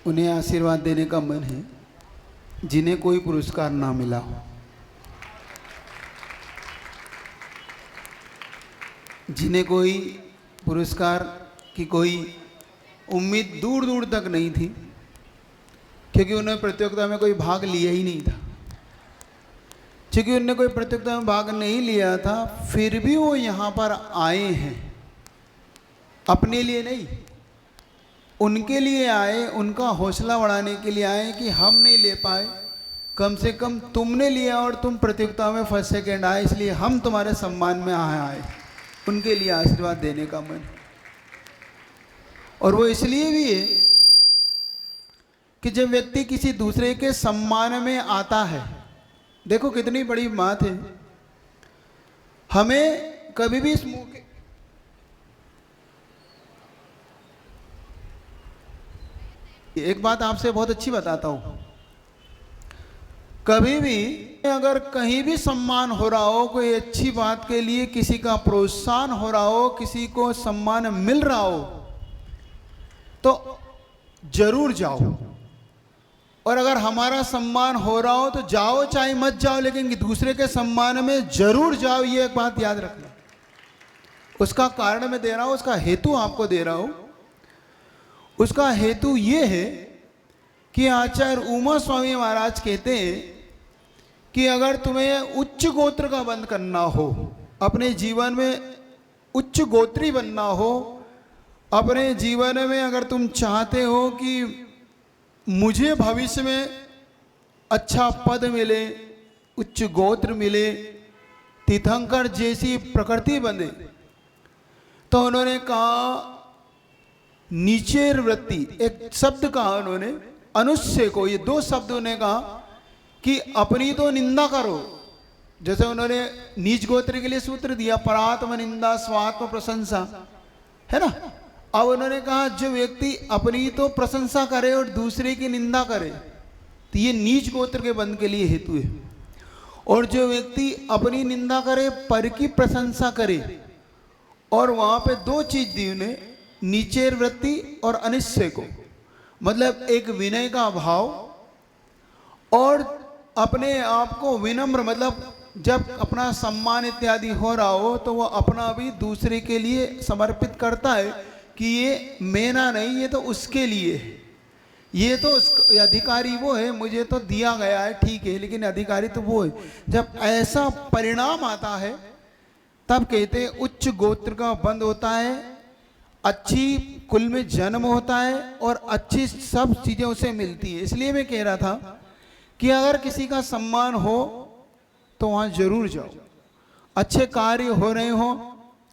उन्हें आशीर्वाद देने का मन है जिन्हें कोई पुरस्कार ना मिला हो, जिन्हें कोई पुरस्कार की कोई उम्मीद दूर दूर तक नहीं थी, क्योंकि उन्होंने प्रतियोगिता में कोई भाग लिया ही नहीं था। क्योंकि उन्होंने कोई प्रतियोगिता में भाग नहीं लिया था, फिर भी वो यहाँ पर आए हैं। अपने लिए नहीं, उनके लिए आए, उनका हौसला बढ़ाने के लिए आए कि हम नहीं ले पाए, कम से कम तुमने लिया और तुम प्रतियोगिता में फर्स्ट सेकंड आए, इसलिए हम तुम्हारे सम्मान में आए। उनके लिए आशीर्वाद देने का मन। और वो इसलिए भी है कि जब व्यक्ति किसी दूसरे के सम्मान में आता है, देखो कितनी बड़ी बात है, हमें कभी भी इस मौके एक बात आपसे बहुत अच्छी बताता हूं, कभी भी अगर कहीं भी सम्मान हो रहा हो, कोई अच्छी बात के लिए किसी का प्रोत्साहन हो रहा हो, किसी को सम्मान मिल रहा हो, तो जरूर जाओ। और अगर हमारा सम्मान हो रहा हो तो जाओ, चाहे मत जाओ, लेकिन दूसरे के सम्मान में जरूर जाओ। ये एक बात याद रखना। उसका कारण मैं दे रहा हूं, उसका हेतु आपको दे रहा हूं। उसका हेतु ये है कि आचार्य उमा स्वामी महाराज कहते हैं कि अगर तुम्हें उच्च गोत्र का बंद करना हो, अपने जीवन में उच्च गोत्री बनना हो, अपने जीवन में अगर तुम चाहते हो कि मुझे भविष्य में अच्छा पद मिले, उच्च गोत्र मिले, तीर्थंकर जैसी प्रकृति बने, तो उन्होंने कहा नीचेर वृत्ति, एक शब्द कहा उन्होंने, अनुष्य को, ये दो शब्द उन्होंने कहा कि अपनी तो निंदा करो। जैसे उन्होंने नीच गोत्र के लिए सूत्र दिया, परात्म निंदा स्वात्म प्रशंसा, है ना। अब उन्होंने कहा जो व्यक्ति अपनी तो प्रशंसा करे और दूसरे की निंदा करे, तो ये नीच गोत्र के बंध के लिए हेतु है। और जो व्यक्ति अपनी निंदा करे, पर की प्रशंसा करे, और वहां पे दो चीज दी उन्हें, नीचेर वृत्ति और अनिश्चय को, मतलब एक विनय का भाव और अपने आप को विनम्र, मतलब जब अपना सम्मान इत्यादि हो रहा हो तो वह अपना भी दूसरे के लिए समर्पित करता है कि ये मेरा नहीं, ये तो उसके लिए है, ये तो अधिकारी वो है, मुझे तो दिया गया है, ठीक है, लेकिन अधिकारी तो वो है। जब ऐसा परिणाम आता है तब कहते हैं उच्च गोत्र का बंद होता है, अच्छी कुल में जन्म होता है और अच्छी सब चीजें उसे मिलती है। इसलिए मैं कह रहा था कि अगर किसी का सम्मान हो तो वहां जरूर जाओ, अच्छे कार्य हो रहे हो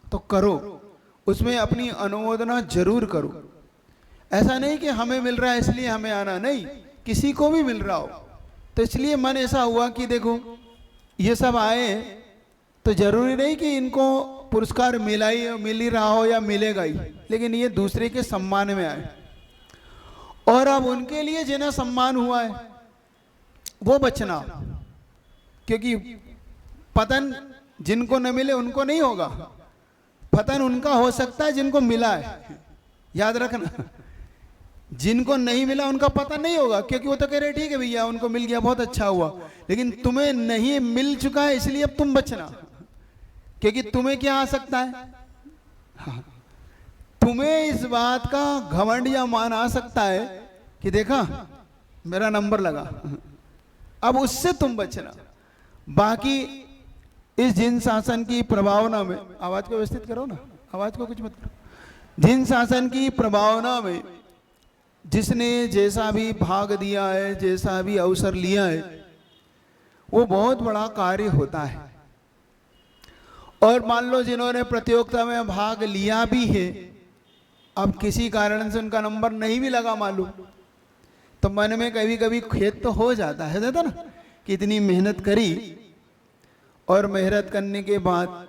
तो करो, उसमें अपनी अनुमोदना जरूर करो। ऐसा नहीं कि हमें मिल रहा है इसलिए हमें आना, नहीं, किसी को भी मिल रहा हो तो इसलिए मन ऐसा हुआ कि देखो ये सब आए तो जरूरी नहीं कि इनको पुरस्कार मिल ही रहा हो या मिलेगा ही, लेकिन ये दूसरे के सम्मान में आए। और अब उनके लिए जिन्हें सम्मान हुआ है वो बचना, क्योंकि पतन जिनको न मिले उनको नहीं होगा, पतन उनका हो सकता है जिनको मिला है। याद रखना, जिनको नहीं मिला उनका पतन नहीं होगा, क्योंकि वो तो कह रहे ठीक है भैया उनको मिल गया, बहुत अच्छा हुआ, लेकिन तुम्हें नहीं मिल चुका है इसलिए अब तुम बचना, क्योंकि तुम्हें क्या आ सकता है, हाँ, तुम्हें इस बात का घमंड या मान आ सकता है कि देखा मेरा नंबर लगा, अब उससे तुम बचना। बाकी इस जिन शासन की प्रभावना में, आवाज को व्यवस्थित करो ना, आवाज को कुछ मत करो, जिन शासन की प्रभावना में जिसने जैसा भी भाग दिया है, जैसा भी अवसर लिया है, वो बहुत बड़ा कार्य होता है। और मान लो जिन्होंने प्रतियोगिता में भाग लिया भी है, अब किसी कारण से उनका नंबर नहीं भी लगा मालूम, तो मन में कभी कभी खेद तो हो जाता है ना, कि इतनी मेहनत करी और मेहनत करने के बाद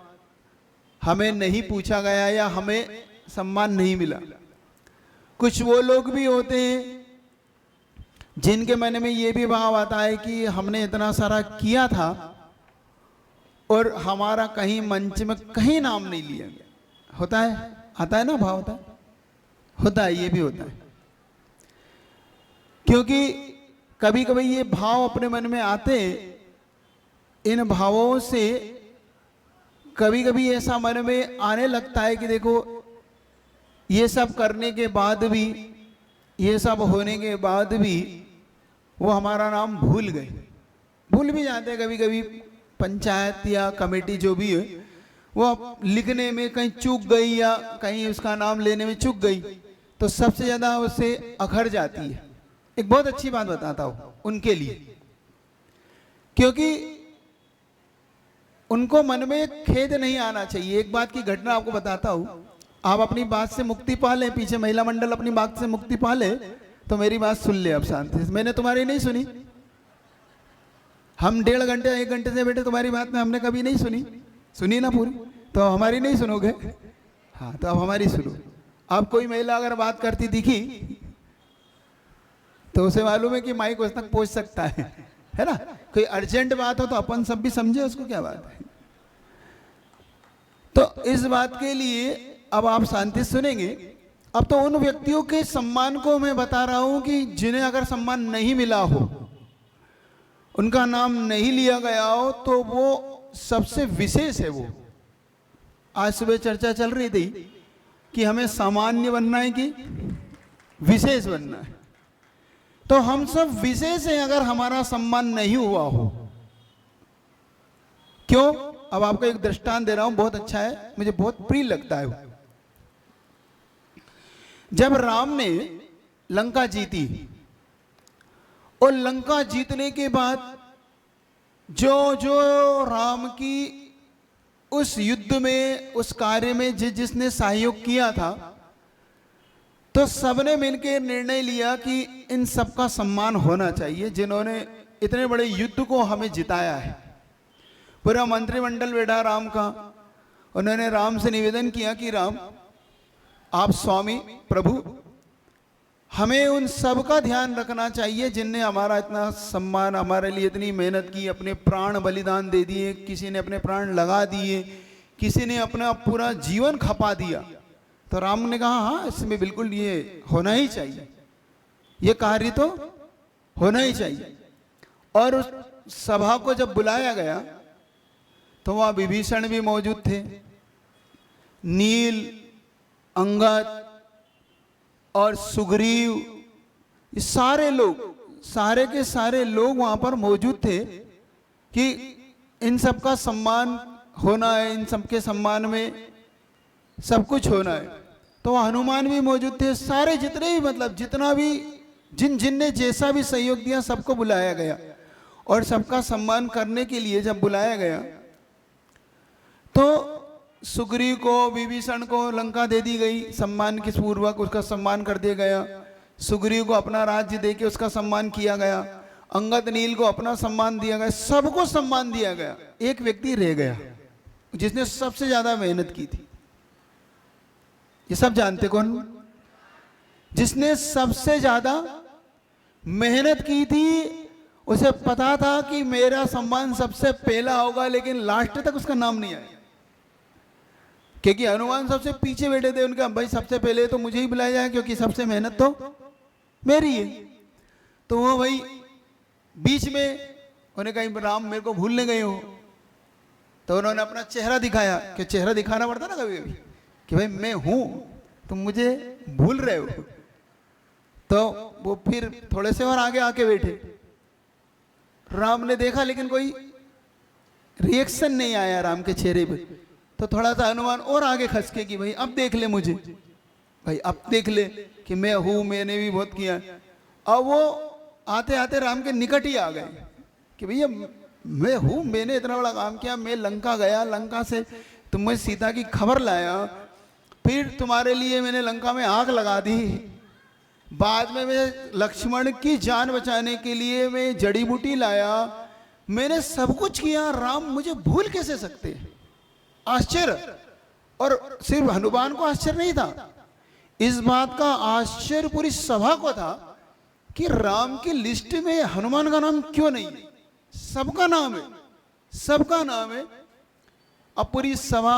हमें नहीं पूछा गया या हमें सम्मान नहीं मिला। कुछ वो लोग भी होते हैं जिनके मन में ये भी भाव आता है कि हमने इतना सारा किया था और हमारा कहीं मंच में कहीं नाम नहीं लिया गया। होता है, आता है ना भाव, होता है, ये भी होता है। क्योंकि कभी कभी ये भाव अपने मन में आते, इन भावों से कभी कभी ऐसा मन में आने लगता है कि देखो ये सब करने के बाद भी, ये सब होने के बाद भी वो हमारा नाम भूल गए, भूल भी जाते हैं कभी कभी। पंचायत या कमेटी जो भी है वो लिखने में कहीं चूक गई या कहीं उसका नाम लेने में चूक गई तो सबसे ज्यादा उससे अखर जाती है। एक बहुत अच्छी बात बताता हूं उनके लिए, क्योंकि उनको मन में खेद नहीं आना चाहिए। एक बात की घटना आपको बताता हूं, आप अपनी बात से मुक्ति पा ले, पीछे महिला मंडल अपनी बात से मुक्ति पा ले, तो मेरी बात सुन ले अब शांति से। मैंने तुम्हारी नहीं सुनी, हम 1.5 घंटे 1 घंटे से बैठे, तुम्हारी बात में हमने कभी नहीं सुनी, सुनी ना पूरी, तो हमारी नहीं सुनोगे? हाँ, तो अब हमारी सुनो। अब कोई महिला अगर बात करती दिखी तो उसे मालूम है कि माइक उस तक पहुंच सकता है ना? कोई अर्जेंट बात हो तो अपन सब भी समझे उसको क्या बात है। तो इस बात के लिए अब आप शांति सुनेंगे। अब तो उन व्यक्तियों के सम्मान को मैं बता रहा हूं कि जिन्हें अगर सम्मान नहीं मिला हो, उनका नाम नहीं लिया गया हो, तो वो सबसे विशेष है। वो आज सुबह चर्चा चल रही थी कि हमें सामान्य बनना है कि विशेष बनना है। तो हम सब विशेष हैं अगर हमारा सम्मान नहीं हुआ हो। क्यों? अब आपको एक दृष्टांत दे रहा हूं, बहुत अच्छा है, मुझे बहुत प्रिय लगता है। जब राम ने लंका जीती और लंका जीतने के बाद जो जो राम की उस युद्ध में, उस कार्य में जिसने सहयोग किया था, तो सबने मिलकर निर्णय लिया कि इन सबका सम्मान होना चाहिए जिन्होंने इतने बड़े युद्ध को हमें जिताया है। पूरा मंत्रिमंडल बैठा राम का, उन्होंने राम से निवेदन किया कि राम, आप स्वामी प्रभु, हमें उन सब का ध्यान रखना चाहिए जिनने हमारा इतना सम्मान, हमारे लिए इतनी मेहनत की, अपने प्राण बलिदान दे दिए, किसी ने अपने प्राण लगा दिए, किसी ने अपना पूरा जीवन खपा दिया। तो राम ने कहा हाँ, इसमें बिल्कुल ये होना ही चाहिए, ये कार्य तो होना ही चाहिए। और उस सभा को जब बुलाया गया तो वहां विभीषण भी मौजूद थे, नील, अंगद और सुग्रीव, ये सारे लोग, सारे के सारे लोग वहां पर मौजूद थे कि इन सब का सम्मान होना है, इन सब के सम्मान में सब कुछ होना है। तो हनुमान भी मौजूद थे, सारे जितने भी, मतलब जितना भी, जिनने जैसा भी सहयोग दिया सबको बुलाया गया। और सबका सम्मान करने के लिए जब बुलाया गया तो सुग्रीव को, विभीषण को लंका दे दी गई, सम्मान के पूर्वक उसका सम्मान कर दिया गया। सुग्रीव को अपना राज्य देके उसका सम्मान किया गया, अंगद नील को अपना सम्मान दिया गया, सबको सम्मान दिया गया। एक व्यक्ति रह गया जिसने सबसे ज्यादा मेहनत की थी। ये सब जानते कौन? जिसने सबसे ज्यादा मेहनत की थी, उसे पता था कि मेरा सम्मान सबसे पहला होगा, लेकिन लास्ट तक उसका नाम नहीं आया, क्योंकि हनुमान सबसे पीछे बैठे थे। उनका भाई सबसे पहले तो मुझे ही बुलाया जाए क्योंकि सबसे मेहनत तो मेरी है। तो वो भाई बीच में उन्हें कहीं राम मेरे को भूलने गए हो, तो उन्होंने अपना चेहरा दिखाया, कि चेहरा दिखाना पड़ता ना कभी कभी कि भाई मैं हूं, तुम मुझे भूल रहे हो। तो वो फिर थोड़े से और आगे आके बैठे। राम ने देखा लेकिन कोई रिएक्शन नहीं आया राम के चेहरे पे। तो थोड़ा सा हनुमान और आगे खस के कि भाई अब देख ले मुझे, भाई अब देख ले कि मैं हूं, मैंने भी बहुत किया। अब वो आते आते राम के निकट ही आ गए कि भैया मैं हूं, मैंने इतना बड़ा काम किया, मैं लंका गया, लंका से तुम्हें सीता की खबर लाया, फिर तुम्हारे लिए मैंने लंका में आग लगा दी, बाद में मैं लक्ष्मण की जान बचाने के लिए मैं जड़ी बूटी लाया, मैंने सब कुछ किया, राम मुझे भूल कैसे सकते हैं? आश्चर्य। और सिर्फ हनुमान को आश्चर्य नहीं था, इस बात का आश्चर्य पूरी सभा को था कि राम की लिस्ट में हनुमान का नाम क्यों नहीं है? सबका नाम है, सबका नाम है। अब पूरी सभा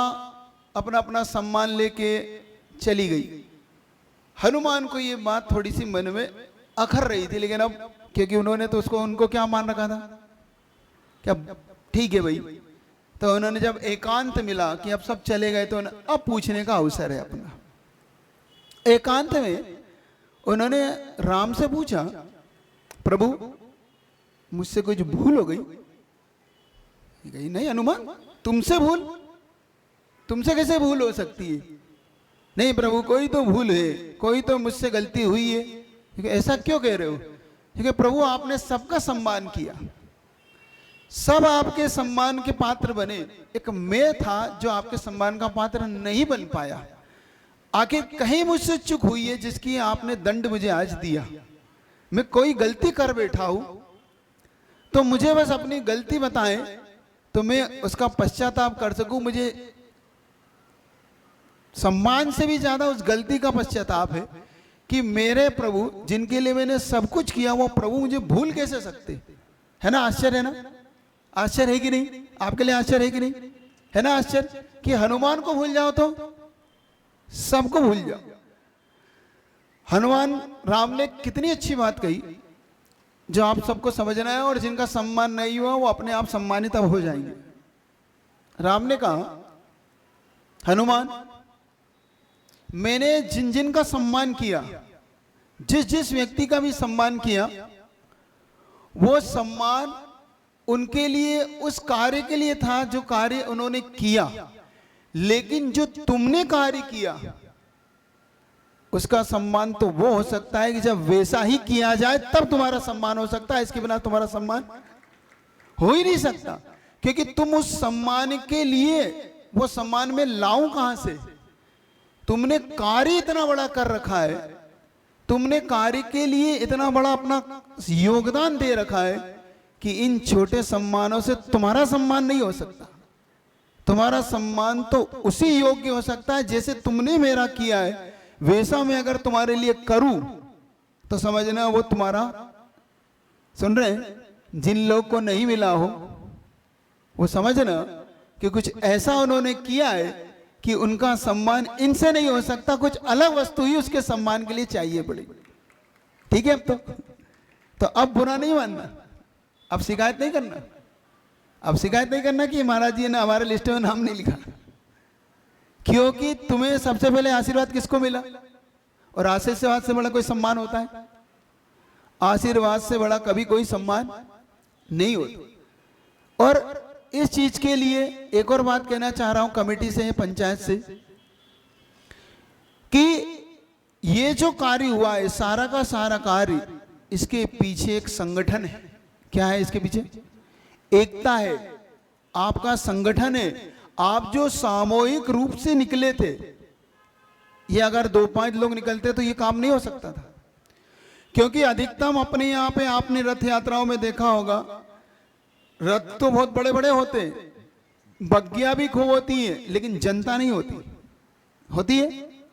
अपना अपना सम्मान लेके चली गई। हनुमान को ये बात थोड़ी सी मन में अखर रही थी, लेकिन अब क्योंकि उन्होंने तो उसको उनको क्या मान रखा था, क्या ठीक है भाई, तो उन्होंने जब एकांत मिला कि अब सब चले गए तो अब पूछने का अवसर है अपना। एकांत में उन्होंने राम से पूछा, प्रभु मुझसे कुछ भूल हो गई? कही नहीं हनुमान, तुमसे भूल, तुमसे कैसे भूल हो सकती है? नहीं प्रभु कोई तो भूल है, कोई तो मुझसे गलती हुई है। ऐसा क्यों कह रहे हो? क्योंकि प्रभु आपने सबका सम्मान किया, सब आपके सम्मान के पात्र बने, एक मैं था जो आपके सम्मान का पात्र नहीं बन पाया। आखिर कहीं मुझसे चूक हुई है जिसकी आपने दंड मुझे आज दिया? मैं कोई गलती कर बैठा हूं तो मुझे बस अपनी गलती बताएं तो मैं उसका पश्चाताप कर सकूं। मुझे सम्मान से भी ज्यादा उस गलती का पश्चाताप है कि मेरे प्रभु जिनके लिए मैंने सब कुछ किया वो प्रभु मुझे भूल कैसे सकते? है ना आश्चर्य? है ना आश्चर्य? है कि नहीं? आपके लिए आश्चर्य है कि नहीं? है ना आश्चर्य कि हनुमान को भूल जाओ तो सबको भूल जाओ। हनुमान राम ने कितनी अच्छी बात कही जो आप सबको समझना है, और जिनका सम्मान नहीं हुआ वो अपने आप सम्मानित अब हो जाएंगे। राम ने कहा, हनुमान मैंने जिन जिन का सम्मान किया, जिस जिस व्यक्ति का भी सम्मान किया, वो सम्मान उनके लिए उस कार्य के लिए था जो कार्य उन्होंने किया, लेकिन जो तुमने कार्य किया उसका सम्मान तो वो हो सकता है कि जब वैसा ही किया जाए तब तुम्हारा सम्मान हो सकता है, इसके बिना तुम्हारा सम्मान हो ही नहीं सकता। क्योंकि तुम उस सम्मान के लिए वो सम्मान में लाऊं कहां से? तुमने कार्य इतना बड़ा कर रखा है, तुमने कार्य के लिए इतना बड़ा अपना योगदान दे रखा है कि इन छोटे सम्मानों से तुम्हारा सम्मान नहीं हो सकता। तुम्हारा सम्मान तो उसी योग्य हो सकता है जैसे तुमने मेरा किया है, वैसा मैं अगर तुम्हारे लिए करूं तो समझना वो तुम्हारा, सुन रहे हैं, जिन लोग को नहीं मिला हो वो समझना कि कुछ ऐसा उन्होंने किया है कि उनका सम्मान इनसे नहीं हो सकता, कुछ अलग वस्तु ही उसके सम्मान के लिए चाहिए पड़ेगी। ठीक है? अब तो अब बुरा नहीं मानना, अब शिकायत नहीं करना, अब शिकायत नहीं करना कि महाराज जी ने हमारे लिस्ट में नाम नहीं लिखा, क्योंकि तुम्हें सबसे पहले आशीर्वाद किसको मिला? और आशीर्वाद से बड़ा कोई सम्मान होता है? आशीर्वाद से बड़ा कभी कोई सम्मान नहीं होता। और इस चीज के लिए एक और बात कहना चाह रहा हूं कमेटी से, पंचायत से, कि ये जो कार्य हुआ है सारा का सारा कार्य, इसके पीछे एक संगठन है। क्या है इसके पीछे? एकता है, आपका संगठन है। आप जो सामूहिक रूप से निकले थे, ये अगर 2-5 लोग निकलते तो ये काम नहीं हो सकता था। क्योंकि अधिकतम अपने यहाँ पे आपने रथ यात्राओं में देखा होगा, रथ तो बहुत बड़े बड़े होते हैं, बग्गियां भी खूब होती है, लेकिन जनता नहीं होती। होती है?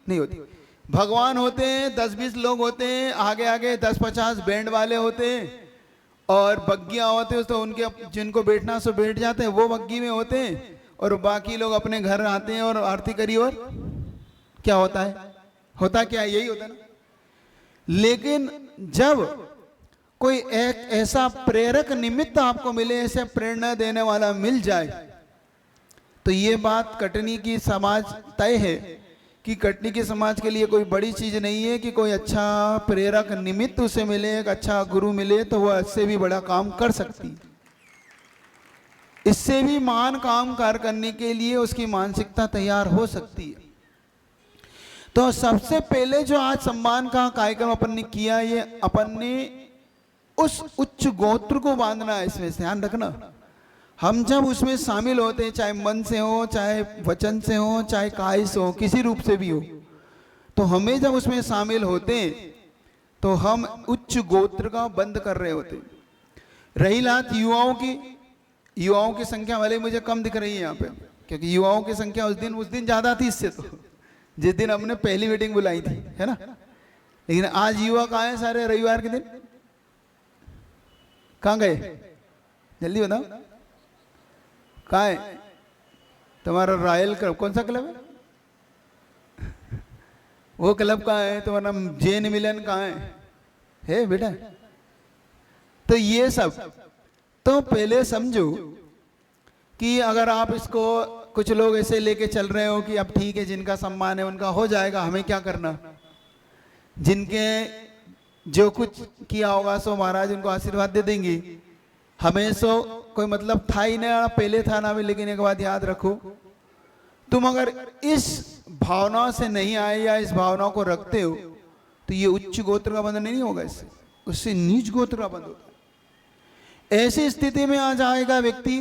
नहीं होती। भगवान होते हैं, 10-20 लोग होते हैं, आगे आगे 10-50 बैंड वाले होते हैं, और बग्गियां होते हैं तो उनके जिनको बैठना सो बैठ जाते हैं, वो बग्गी में होते हैं, और बाकी लोग अपने घर आते हैं और आरती करी। और क्या होता है? होता क्या है? यही होता है ना। लेकिन जब कोई एक ऐसा प्रेरक निमित्त आपको मिले, ऐसे प्रेरणा देने वाला मिल जाए, तो ये बात कटनी की समाज तय है कि कटनी के समाज के लिए कोई बड़ी चीज नहीं है कि कोई अच्छा प्रेरक निमित्त उसे मिले, एक अच्छा गुरु मिले, तो वह इससे भी बड़ा काम कर सकती है। इससे भी महान काम कार्य करने के लिए उसकी मानसिकता तैयार हो सकती है। तो सबसे पहले जो आज सम्मान का कार्यक्रम अपन ने किया, ये अपन ने उस उच्च गोत्र को बांधना है। इसमें ध्यान रखना, हम जब उसमें शामिल होते हैं, चाहे मन से हो, चाहे वचन से हो, चाहे काय से हो, किसी रूप से भी हो, तो हमें जब उसमें शामिल होते हैं तो हम उच्च गोत्र का बंद कर रहे होते। रही बात युवाओं की, युवाओं की संख्या वाले मुझे कम दिख रही है यहाँ पे, क्योंकि युवाओं की संख्या उस दिन ज्यादा थी इससे, तो जिस दिन हमने पहली मीटिंग बुलाई थी, है ना। लेकिन आज युवा कहाँ है सारे? रविवार के दिन कहाँ गए? जल्दी बताओ, कहाँ है तुम्हारा रॉयल क्लब? कौन सा क्लब है वो? क्लब कहाँ है तुम्हारा? जैन मिलन कहाँ है? है बेटा। तो ये सब तो पहले समझो कि अगर आप इसको, कुछ लोग ऐसे लेके चल रहे हो कि अब ठीक है जिनका सम्मान है उनका हो जाएगा, हमें क्या करना, जिनके जो कुछ किया होगा सो महाराज उनको आशीर्वाद दे देंगे, हमें सो कोई मतलब था ही नहीं, पहले था ना भी। लेकिन एक बात याद रखो, तुम अगर इस भावना से नहीं आए या इस भावना को रखते हो तो ये उच्च गोत्र का बंधन नहीं होगा, इससे उससे नीच गोत्र का बंधन होता है। ऐसी स्थिति में आ जाएगा व्यक्ति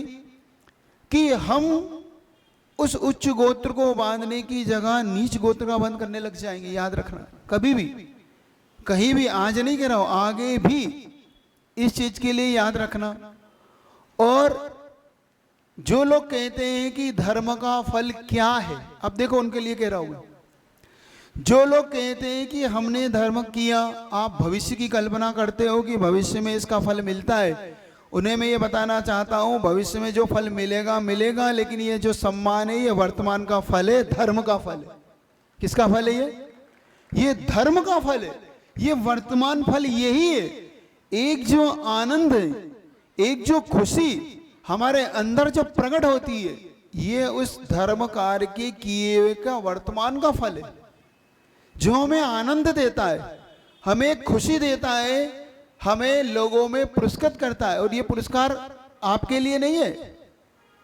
कि हम उस उच्च गोत्र को बांधने की जगह नीच गोत्र का बंध करने लग जाएंगे। याद रखना, कभी भी कहीं भी, आज नहीं कह रहा हूं, आगे भी इस चीज के लिए याद रखना। और जो लोग कहते हैं कि धर्म का फल क्या है, अब देखो उनके लिए कह रहा हूं, जो लोग कहते हैं कि हमने धर्म किया, आप भविष्य की कल्पना करते हो कि भविष्य में इसका फल मिलता है, उन्हें मैं ये बताना चाहता हूं भविष्य में जो फल मिलेगा मिलेगा, लेकिन ये जो सम्मान है ये वर्तमान का फल है, धर्म का फल है। किसका फल है ये धर्म का फल है। ये वर्तमान फल यही है। एक जो आनंद है, एक जो खुशी हमारे अंदर जो प्रकट होती है, ये उस धर्म कार्य के किए हुए का वर्तमान का फल है, जो हमें आनंद देता है, हमें खुशी देता है, हमें लोगों में पुरस्कृत करता है। और ये पुरस्कार आपके लिए नहीं है,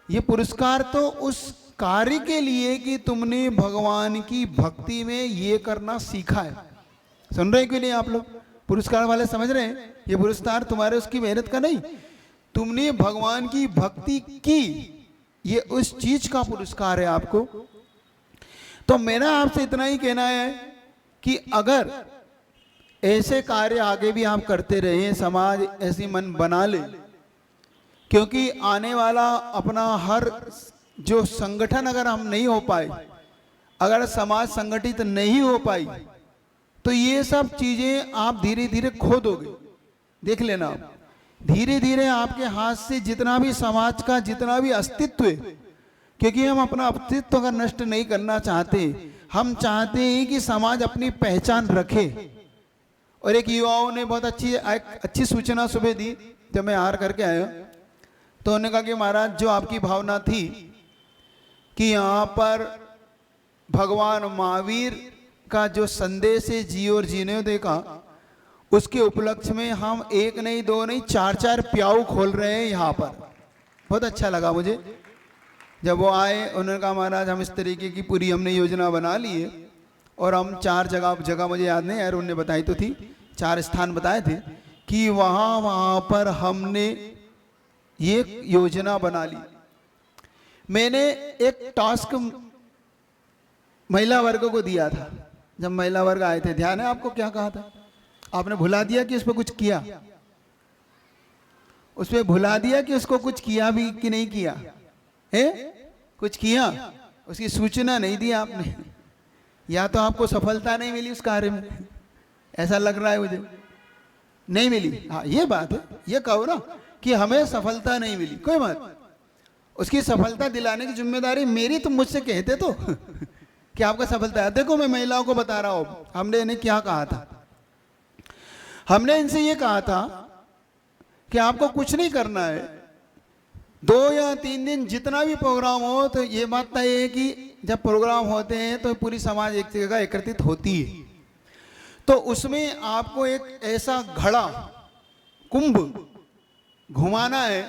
ये पुरस्कार तो उस कार्य के लिए कि तुमने भगवान की भक्ति में ये करना सीखा है। सुन रहे हैं कि नहीं आप लोग? पुरस्कार वाले समझ रहे हैं? ये पुरस्कार तुम्हारे उसकी मेहनत का नहीं, तुमने भगवान की भक्ति की, ये उस चीज का पुरस्कार है आपको। तो मेरा आपसे इतना ही कहना है कि अगर ऐसे कार्य आगे भी आप करते रहे, समाज ऐसी मन बना ले, क्योंकि आने वाला अपना हर जो संगठन अगर हम नहीं हो पाए, अगर समाज संगठित नहीं हो पाई, तो ये सब चीजें आप धीरे धीरे खो दोगे। देख लेना, धीरे धीरे आपके हाथ से जितना भी समाज का जितना भी अस्तित्व है, क्योंकि हम अपना अस्तित्व अगर नष्ट नहीं करना चाहते, हम चाहते हैं कि समाज अपनी पहचान रखे। और एक युवाओं ने बहुत अच्छी सूचना सुबह दी जब मैं आहार करके आया, तो उन्होंने कहा कि महाराज जो आपकी भावना थी कि यहाँ पर भगवान महावीर का जो संदेश है जियो और जीने देखा, उसके उपलक्ष्य में हम एक नहीं दो नहीं चार चार प्याऊ खोल रहे हैं यहाँ पर। बहुत अच्छा लगा मुझे जब वो आए, उन्होंने कहा महाराज हम इस तरीके की पूरी हमने योजना बना ली है, और हम 4 जगह मुझे याद नहीं यार, उन्होंने बताई तो थी, 4 स्थान बताए थे कि वहाँ पर हमने ये योजना बना ली। मैंने एक टास्क महिला वर्ग को दिया था, जब महिला वर्ग आए थे, ध्यान है आपको क्या कहा था? आपने भुला दिया कि उस पर कुछ किया, उसमें भुला दिया कि उसको कुछ किया भी कि नहीं किया है? कुछ किया, उसकी सूचना नहीं दी आपने, या तो आपको सफलता नहीं मिली उस कार्य में, ऐसा लग रहा है मुझे, नहीं मिली। हाँ ये बात है, ये कहो ना कि हमें सफलता नहीं मिली, कोई बात, उसकी सफलता दिलाने की जिम्मेदारी मेरी, तुम मुझसे कहते तो कि आपका सफलता है। देखो मैं महिलाओं को बता रहा हूं, हमने इन्हें क्या कहा था, हमने इनसे ये कहा था कि आपको कुछ नहीं करना है, 2 या 3 दिन जितना भी प्रोग्राम हो, तो ये बात तय है कि जब प्रोग्राम होते हैं तो पूरी समाज एक जगह एकत्रित होती है, तो उसमें आपको एक ऐसा घड़ा कुंभ घुमाना है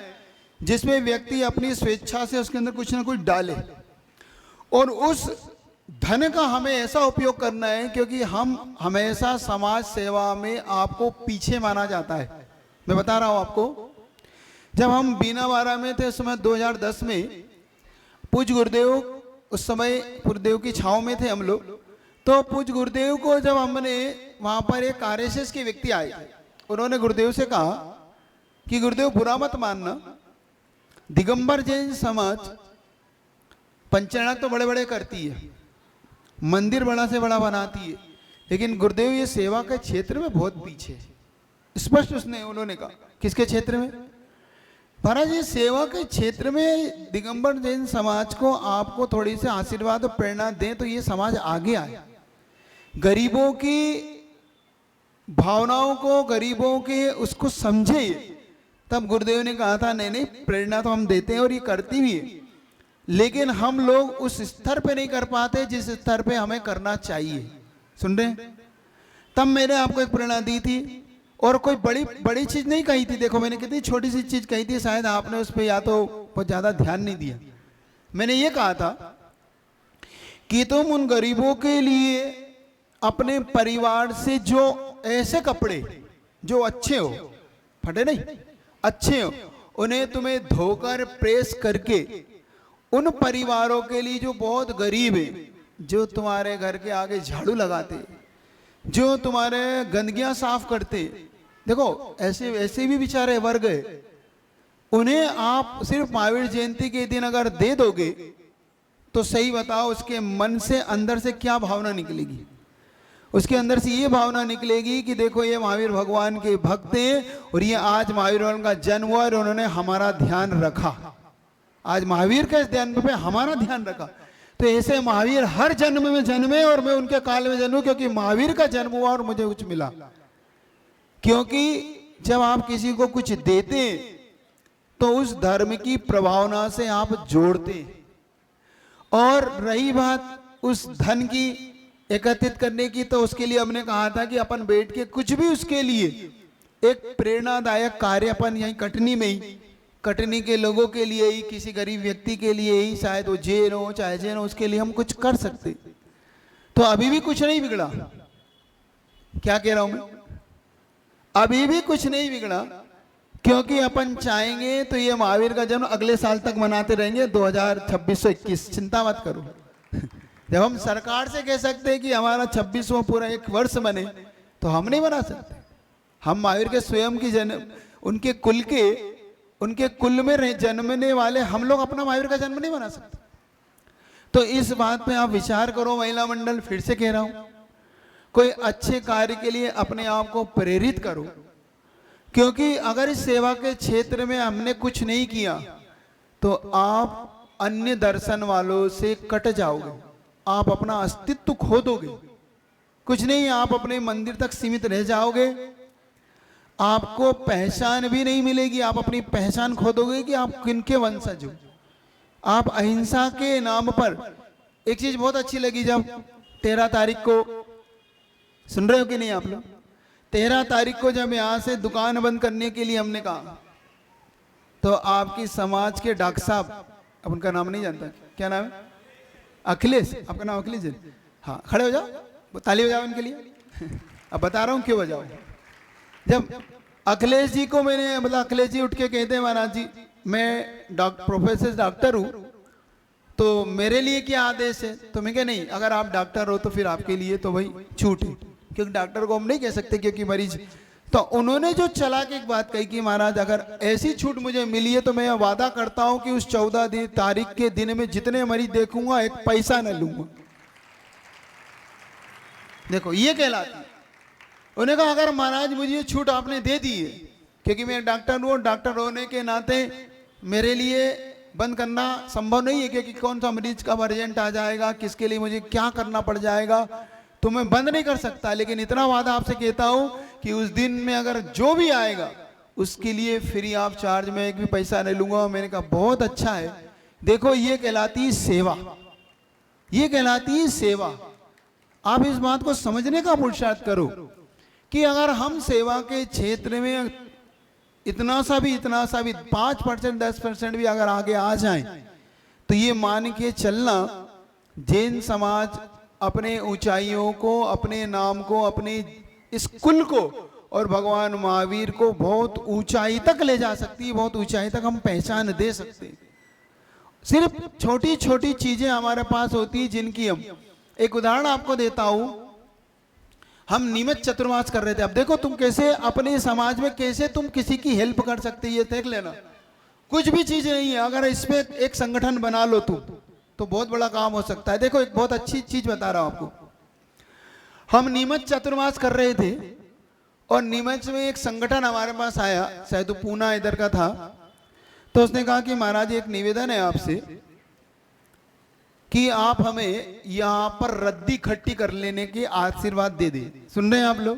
जिसमें व्यक्ति अपनी स्वेच्छा से उसके अंदर कुछ ना कुछ डाले, और उस धन का हमें ऐसा उपयोग करना है, क्योंकि हम हमेशा समाज सेवा में आपको पीछे माना जाता है। मैं बता रहा हूं आपको, जब हम बीनावाड़ा में थे उस समय 2010 में, पूज्य गुरुदेव उस समय गुरुदेव की छांव में थे हम लोग, तो पूज्य गुरुदेव को जब हमने वहां पर एक आरएसएस के व्यक्ति आए, उन्होंने गुरुदेव से कहा कि गुरुदेव बुरा मत मानना, दिगंबर जैन समाज पंचायत तो बड़े बड़े करती है, मंदिर बड़ा से बड़ा बनाती है, लेकिन गुरुदेव ये सेवा के क्षेत्र में बहुत पीछे है। स्पष्ट उन्होंने कहा, किसके क्षेत्र में? महाराज ये सेवा के क्षेत्र में दिगंबर जैन समाज को आपको थोड़ी सी आशीर्वाद और प्रेरणा दें तो ये समाज आगे आए। गरीबों की भावनाओं को, गरीबों के उसको समझे। तब गुरुदेव ने कहा था नहीं नहीं, प्रेरणा तो हम देते हैं और ये करती भी है, लेकिन हम लोग उस स्तर पे नहीं कर पाते जिस स्तर पे हमें करना चाहिए। सुन रहे हैं? तब मैंने आपको एक प्रेरणा दी थी और कोई बड़ी बड़ी चीज नहीं कही थी। देखो मैंने कितनी छोटी सी चीज कही थी, शायद आपने उस पर या तो बहुत ज्यादा ध्यान नहीं दिया। मैंने ये कहा था कि तुम उन गरीबों के लिए अपने परिवार से जो ऐसे कपड़े जो अच्छे हो, फटे नहीं, अच्छे हो, उन्हें तुम्हें धोकर प्रेस करके उन परिवारों के लिए जो बहुत गरीब है, जो तुम्हारे घर के आगे झाड़ू लगाते, जो तुम्हारे गंदगियां साफ करते, देखो ऐसे ऐसे भी बेचारे वर्ग है, उन्हें आप सिर्फ महावीर जयंती के दिन अगर दे दोगे तो सही बताओ उसके मन से अंदर से क्या भावना निकलेगी? उसके अंदर से ये भावना निकलेगी कि देखो ये महावीर भगवान के भक्त हैं और ये आज महावीर भगवान का जन्म हुआ और उन्होंने हमारा ध्यान रखा, आज महावीर के जन्म पे हमारा ध्यान रखा। तो ऐसे महावीर हर जन्म में जन्मे और मैं उनके काल में जन्मूं, क्योंकि महावीर का जन्म हुआ और मुझे कुछ मिला। क्योंकि जब आप किसी को कुछ देते तो उस धर्म की प्रभावना से आप जोड़ते। और रही बात उस धन की एकत्रित करने की, तो उसके लिए हमने कहा था कि अपन बैठ के कुछ भी उसके लिए एक प्रेरणादायक कार्य अपन यहीं कटनी में ही, कटनी के लोगों के लिए ही, किसी गरीब व्यक्ति के लिए ही, शायद वो जेल हो चाहे जेल हो, उसके लिए हम कुछ कर सकते। तो अभी भी कुछ नहीं बिगड़ा। क्या कह रहा हूं मैं? अभी भी कुछ नहीं बिगड़ा, क्योंकि अपन चाहेंगे तो ये महावीर का जन्म अगले साल तक मनाते रहेंगे, 2026-21, चिंता मत करो। जब हम सरकार से कह सकते हैं कि हमारा 26वां पूरा एक वर्ष बने, तो हम नहीं बना सकते। हम महावीर के स्वयं की जन्म, उनके कुल में जन्मने वाले हम लोग अपना महावीर का जन्म नहीं बना सकते। तो इस बात पे आप विचार करो महिला मंडल, फिर से कह रहा हूं, कोई अच्छे कार्य के लिए अपने आप को प्रेरित करो। क्योंकि अगर इस सेवा के क्षेत्र में हमने कुछ नहीं किया तो आप अन्य दर्शन वालों से कट जाओगे, आप अपना अस्तित्व खो दोगे। कुछ नहीं, आप अपने मंदिर तक सीमित रह जाओगे, आपको पहचान भी नहीं मिलेगी, आप अपनी पहचान खो दोगे कि आप किनके वंशज हो। आप अहिंसा के नाम पर, एक चीज बहुत अच्छी लगी, जब 13 तारीख को, सुन रहे हो कि नहीं आप लोग, 13 तारीख को जब यहां से दुकान बंद करने के लिए हमने कहा, तो आपकी समाज के डॉक्टर साहब, अब उनका नाम नहीं जानता, क्या नाम है? अखिलेश, आपका नाम अखिलेश है? हाँ, खड़े हो जाओ, ताली बजाओ इनके लिए। अब बता रहा हूं क्यों बजाओ। जब अखिलेश जी को मैंने, मतलब अखिलेश जी उठ के कहते हैं महाराज जी मैं प्रोफेसर डॉक्टर हूं, तो मेरे लिए क्या आदेश है? तो मैं क्या, नहीं, अगर आप डॉक्टर हो तो फिर आपके लिए तो भाई छूट है, क्योंकि डॉक्टर को हम नहीं कह सकते क्योंकि मरीज। तो उन्होंने जो चला के एक बात कही कि महाराज अगर ऐसी छूट मुझे मिली है तो मैं वादा करता हूं कि उस 14 तारीख के दिन में जितने मरीज देखूंगा एक पैसा न लूंगा। देखो ये कहलाती। उन्होंने कहा अगर महाराज मुझे ये छूट आपने दे दी है, क्योंकि मैं डॉक्टर हूं, डॉक्टर होने के नाते मेरे लिए बंद करना संभव नहीं है, क्योंकि कौन सा मरीज कब अर्जेंट आ जाएगा, किसके लिए मुझे क्या करना पड़ जाएगा, तो मैं बंद नहीं कर सकता। लेकिन इतना वादा आपसे कहता हूं कि उस दिन में अगर जो भी आएगा उसके लिए फ्री ऑफ चार्ज में एक भी पैसा नहीं लूंगा। मैंने कहा बहुत अच्छा है। देखो ये कहलाती सेवा, ये कहलाती सेवा। आप इस बात को समझने का पुरुषार्थ करो कि अगर हम सेवा के क्षेत्र में इतना सा भी 5%, 10% भी अगर आगे आ जाएं, तो ये मान के चलना जैन समाज अपने ऊंचाइयों को, अपने नाम को, अपने इस कुल को और भगवान महावीर को बहुत ऊंचाई तक ले जा सकती है, बहुत ऊंचाई तक हम पहचान दे सकते हैं। सिर्फ छोटी छोटी चीजें हमारे पास होती है जिनकी हम, एक उदाहरण आपको देता हूं। हम नियमित चतुर्मास कर रहे थे। अब देखो तुम कैसे अपने समाज में कैसे तुम किसी की हेल्प कर सकते, ये देख लेना। कुछ भी चीज नहीं है, अगर इसमें एक संगठन बना लो तुम तो बहुत बड़ा काम हो सकता है। देखो एक बहुत अच्छी चीज बता रहा हूं आपको। हम नीमच चतुर्मास कर रहे थे और नीमच में एक संगठन हमारे पास आया, शायद वो पूना इधर का था। तो उसने कहा कि महाराज एक निवेदन है आपसे कि आप हमें यहां पर रद्दी इकट्ठी कर लेने के आशीर्वाद दे दे। सुन रहे हैं आप लोग?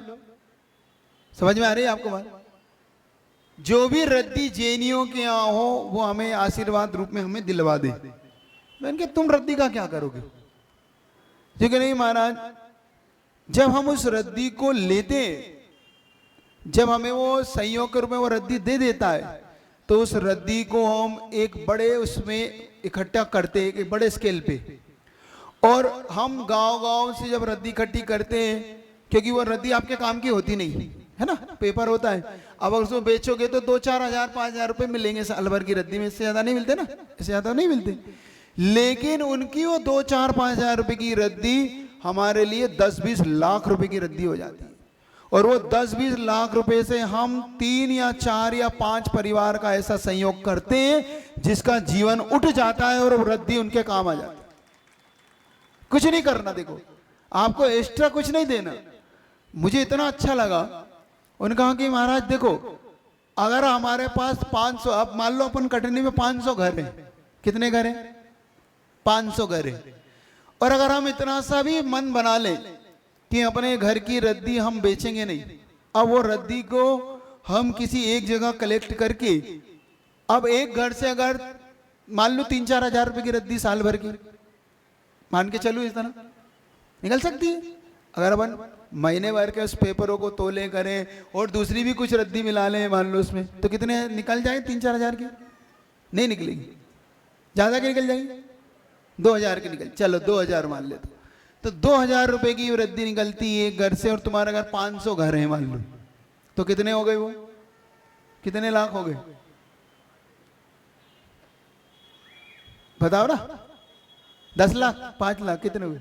समझ में आ रही है आपको बात? जो भी रद्दी जैनियों के यहाँ हो वो हमें आशीर्वाद रूप में हमें दिलवा दे। मैंने कहा तुम रद्दी का क्या करोगे? ठीक है नहीं महाराज, जब हम उस रद्दी को लेते, जब हमें वो संयोग के रूप में वो रद्दी दे देता है, तो उस रद्दी को हम एक बड़े उसमें इकट्ठा करते हैं, एक बड़े स्केल पे, और हम गांव-गांव से जब रद्दी इकट्ठी करते हैं, क्योंकि वो रद्दी आपके काम की होती नहीं है ना, पेपर होता है। अब अगर उसको बेचोगे तो 2-4 हजार 5 हजार रुपये मिलेंगे साल भर की रद्दी में, इससे ज्यादा नहीं मिलते ना, इससे ज्यादा नहीं मिलते। लेकिन उनकी वो 2-4-5 हजार रुपये की रद्दी हमारे लिए 10-20 लाख रुपए की रद्दी हो जाती है। और वो 10-20 लाख रुपए से हम 3 या 4 या 5 परिवार का ऐसा संयोग करते हैं जिसका जीवन उठ जाता है और वो रद्दी उनके काम आ जाती है। कुछ नहीं करना, देखो आपको एक्स्ट्रा कुछ नहीं देना। मुझे इतना अच्छा लगा, उन्होंने कहा कि महाराज देखो, अगर हमारे पास 500, अब मान लो अपन कटनी में 500 घर हैं, कितने घर हैं? 500 घर हैं। और अगर हम इतना सा भी मन बना लें कि अपने घर की रद्दी हम बेचेंगे नहीं, अब वो रद्दी को हम किसी एक जगह कलेक्ट करके, अब एक घर से अगर मान लो 3-4 हजार रुपए की रद्दी साल भर की, मान के चलो इस तरह निकल सकती है। अगर अपन महीने भर के उस पेपरों को तोले करें और दूसरी भी कुछ रद्दी मिला लें मान लो उसमें, तो कितने निकल जाए? 3-4 हजार की नहीं निकलेगी, ज्यादा की निकल जाएगी, 2000 की निकल, चलो 2000 मान ले, तो 2000 रुपए की रद्दी निकलती है एक घर से। और तुम्हारे अगर 500 घर हैं मान लो, तो कितने हो गए? वो कितने लाख हो गए बताओ ना? 10 लाख, 5 लाख, कितने हुए?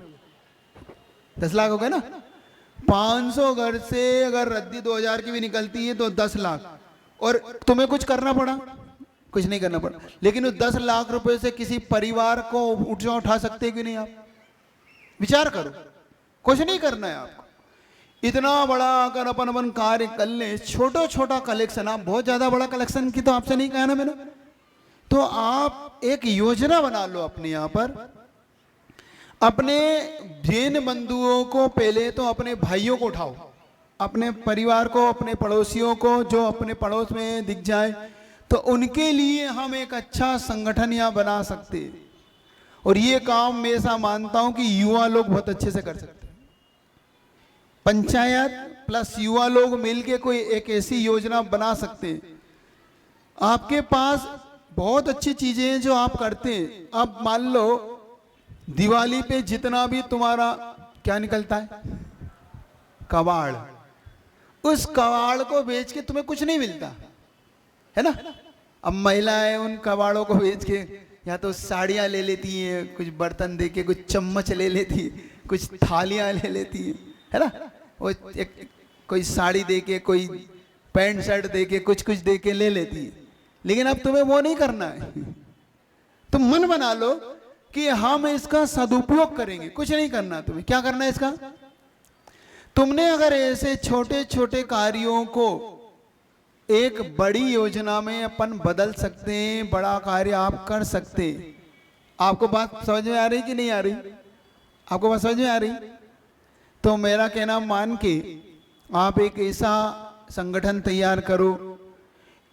10 लाख हो गए ना। 500 घर से अगर रद्दी 2000 की भी निकलती है तो 10 लाख। और तुम्हें कुछ करना पड़ा? कुछ नहीं करना पड़ा। लेकिन उस 10 लाख रुपए से किसी परिवार को उठा सकते कि नहीं? आप विचार करो, कुछ नहीं करना है आपको। इतना बड़ा अगर अपन कार्य कर ले, छोटा छोटा कलेक्शन, आप बहुत ज्यादा बड़ा कलेक्शन की तो आपसे नहीं कहा ना मैंने, तो आप एक योजना बना लो अपने यहाँ पर। अपने जैन बंधुओं को पहले तो अपने भाइयों को उठाओ, अपने परिवार को, अपने पड़ोसियों को, जो अपने पड़ोस में दिख जाए, तो उनके लिए हम एक अच्छा संगठन यहाँ बना सकते हैं। और ये काम मैं ऐसा मानता हूं कि युवा लोग बहुत अच्छे से कर सकते हैं। पंचायत प्लस युवा लोग मिलके कोई एक ऐसी योजना बना सकते हैं। आपके पास बहुत अच्छी चीजें हैं जो आप करते हैं। अब मान लो दिवाली पे जितना भी तुम्हारा क्या निकलता है, कबाड़, उस कबाड़ को बेच के तुम्हें कुछ नहीं मिलता है ना। अब महिलाएं उन कबाड़ों को बेच के या तो साड़ियां ले लेती हैं, कुछ बर्तन दे के, कुछ चम्मच ले लेती है, कुछ थालियां ले लेती है ना। वो एक कोई साड़ी दे के, कोई पैंट शर्ट दे के, कुछ कुछ दे के ले लेती है। लेकिन अब तुम्हें वो नहीं करना है। तुम मन बना लो कि हम इसका सदुपयोग करेंगे। कुछ नहीं करना, तुम्हें क्या करना है इसका? तुमने अगर ऐसे छोटे छोटे कार्यों को एक बड़ी योजना में अपन बदल सकते हैं, बड़ा कार्य आप कर सकते हैं। आपको बात समझ में आ रही कि नहीं आ रही? आपको बात समझ में आ रही? तो मेरा कहना मान के आप एक ऐसा संगठन तैयार करो,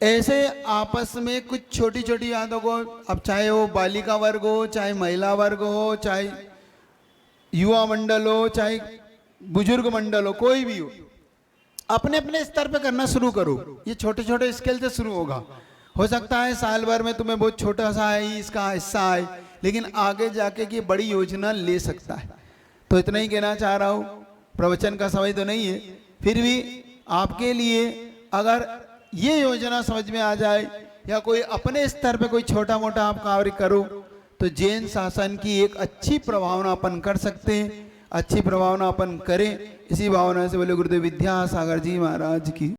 ऐसे आपस में कुछ छोटी छोटी बातों को, अब चाहे वो बालिका वर्ग हो, चाहे महिला वर्ग हो, चाहे युवा मंडल हो, चाहे बुजुर्ग मंडल हो, कोई भी हो, अपने अपने स्तर पे करना शुरू करो। ये छोटे छोटे स्केल से शुरू होगा। हो सकता है साल भर में तुम्हें बहुत छोटा सा है इसका हिस्सा है, लेकिन आगे जाके की बड़ी योजना ले सकता है। तो इतना ही कहना चाह रहा हूँ। प्रवचन का समय तो नहीं है, फिर भी आपके लिए अगर ये योजना समझ में आ जाए या कोई अपने स्तर पे कोई छोटा मोटा आप कार्य करो, तो जैन शासन की एक अच्छी प्रभावना अपन कर सकते हैं। अच्छी प्रभावना अपन करें, इसी भावना से बोले गुरुदेव विद्यासागर जी महाराज की।